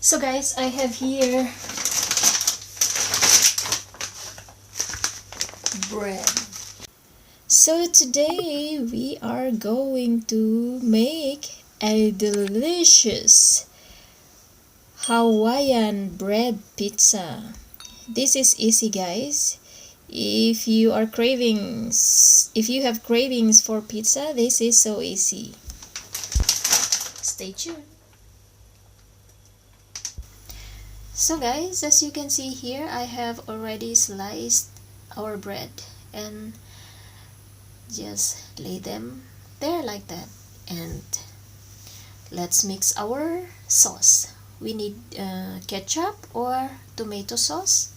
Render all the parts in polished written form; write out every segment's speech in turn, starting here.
So guys, I have here bread. So today we are going to make a delicious Hawaiian bread pizza. This is easy, guys. If you have cravings for pizza, this is so easy. Stay tuned. So guys, as you can see here, I have already sliced our bread and just lay them there like that. And let's mix our sauce. We need ketchup or tomato sauce,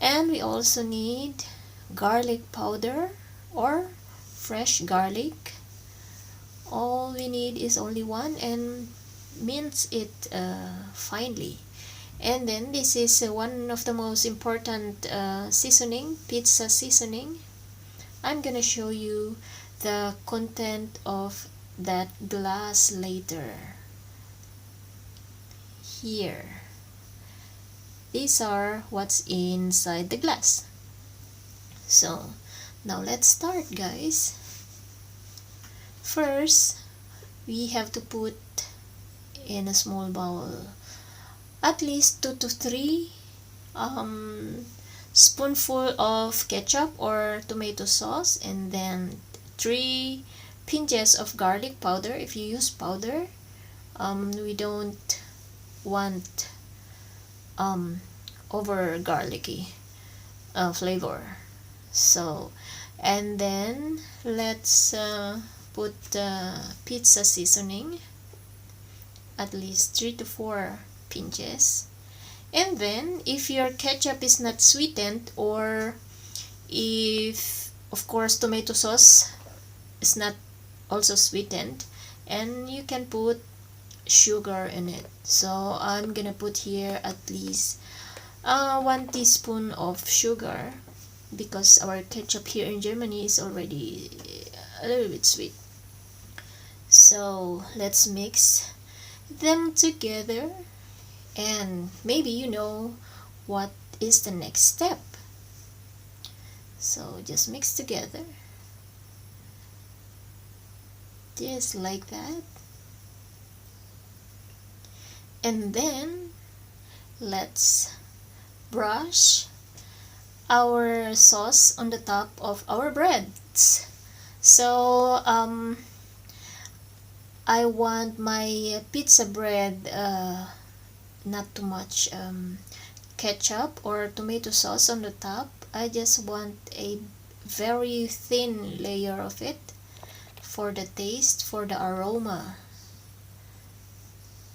and we also need garlic powder or fresh garlic. All we need is only one, and mince it finely. And then this is one of the most important seasoning, pizza seasoning. I'm gonna show you the content of that glass later. Here, these are what's inside the glass. So now let's start, guys. First, we have to put in a small bowl at least 2 to 3 spoonful of ketchup or tomato sauce, and then 3 pinches of garlic powder if you use powder. We don't want over garlicky flavor. So, and then let's put pizza seasoning, at least 3 to 4 pinches. And then if your ketchup is not sweetened, or if of course tomato sauce is not also sweetened, and you can put sugar in it. So I'm gonna put here at least 1 teaspoon of sugar, because our ketchup here in Germany is already a little bit sweet. So let's mix them together, and maybe you know what is the next step. So just mix together, just like that. And then let's brush our sauce on the top of our breads. So I want my pizza bread not too much ketchup or tomato sauce on the top. I just want a very thin layer of it for the taste, for the aroma.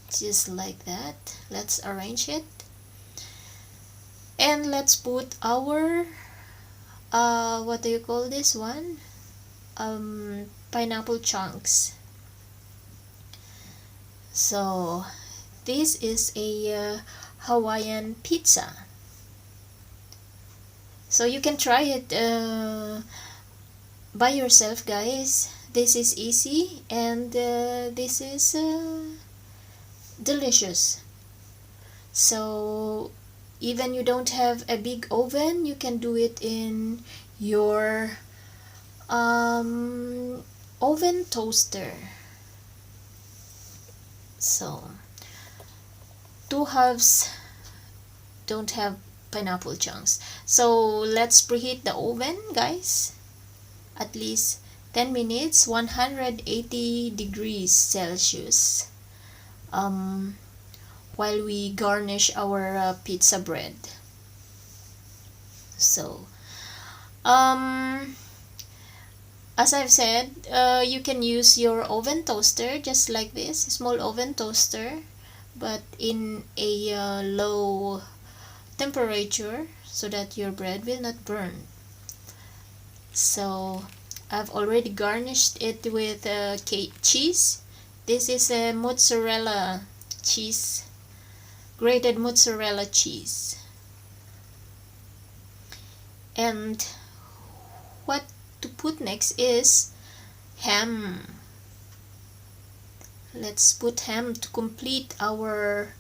Just like that. Let's arrange it, and let's put our what do you call this one, pineapple chunks. So this is a Hawaiian pizza. So you can try it by yourself, guys. This is easy, and this is delicious. So even you don't have a big oven, you can do it in your oven toaster. So 2 halves don't have pineapple chunks. So let's preheat the oven, guys, at least 10 minutes, 180 degrees Celsius, while we garnish our pizza bread. So as I've said, you can use your oven toaster just like this, small oven toaster, but in a low temperature, so that your bread will not burn. So I've already garnished it with cheese. This is a mozzarella cheese, grated mozzarella cheese. And what to put next is ham. Let's put ham to complete our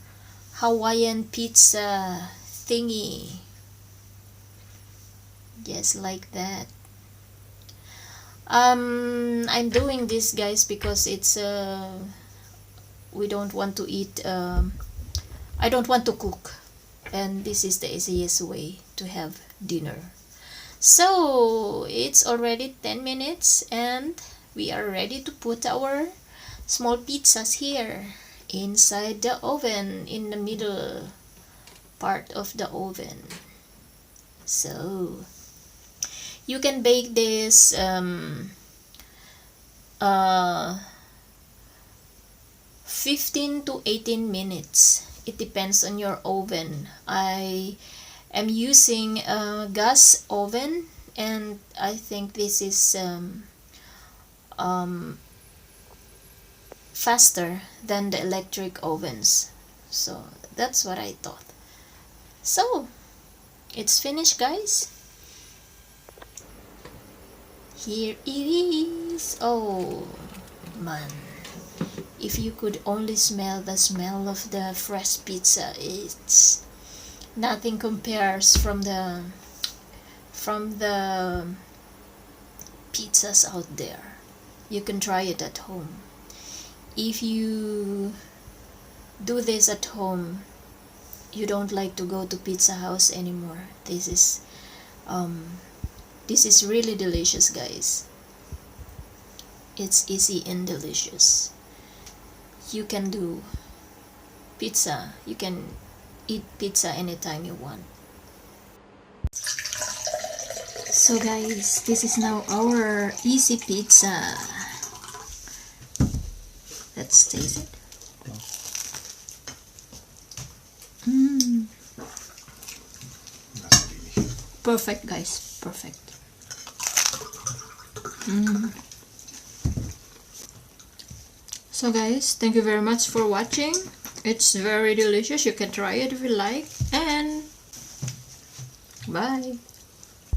Hawaiian pizza thingy, just like that. I'm doing this, guys, because it's we don't want to eat, I don't want to cook, and this is the easiest way to have dinner. So it's already 10 minutes and we are ready to put our small pizzas here inside the oven, in the middle part of the oven. So you can bake this 15 to 18 minutes. It depends on your oven. I am using a gas oven, and I think this is faster than the electric ovens. So that's what I thought. So it's finished, guys. Here it is. Oh man, if you could only smell the smell of the fresh pizza, it's nothing compares from the pizzas out there. You can try it at home. If you do this at home, you don't like to go to Pizza House anymore. This is really delicious, guys. It's easy and delicious. You can do pizza. You can eat pizza anytime you want. So guys, this is now our easy pizza. Let's taste it. Perfect, guys. Perfect. So guys, thank you very much for watching. It's very delicious. You can try it if you like. And bye.